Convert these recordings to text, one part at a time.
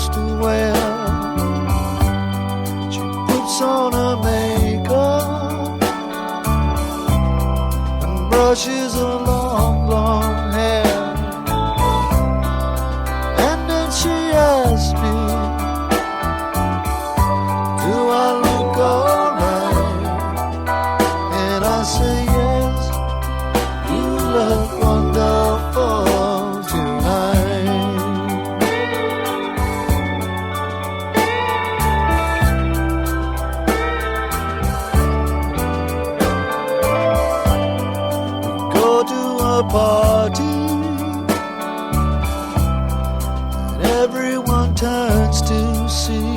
clothes to wear. She puts on her makeup and brushes her long, long hair. And then she asks me, do I look alright? And I say yes, you look wonderful tonight. We go to a party and everyone turns to see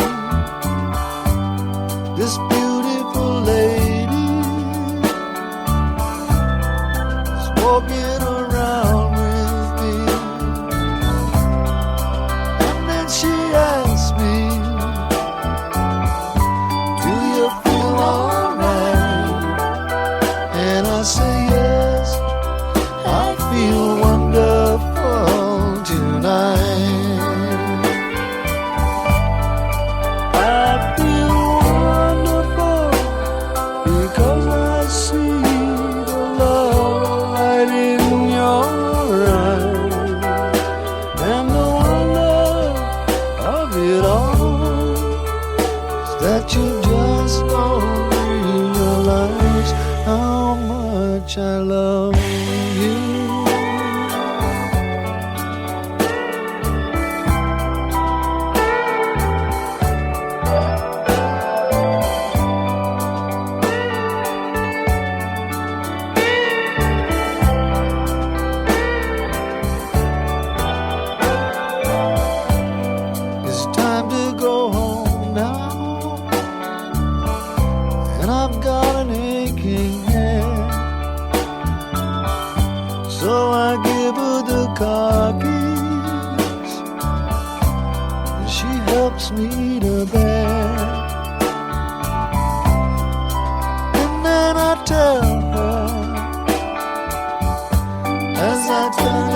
this beautiful lady is walking around with me. And then she asks me, do you feel alright? And I say yes, I feel wonderful tonight. I feel wonderful because I see the love light in your eyes, and the wonder of it all is that you just don't realize how much I love you. It's time to go home now, and I've got an aching head. So I give her the car keys, and she helps me to bed. And then I tell her, as I turn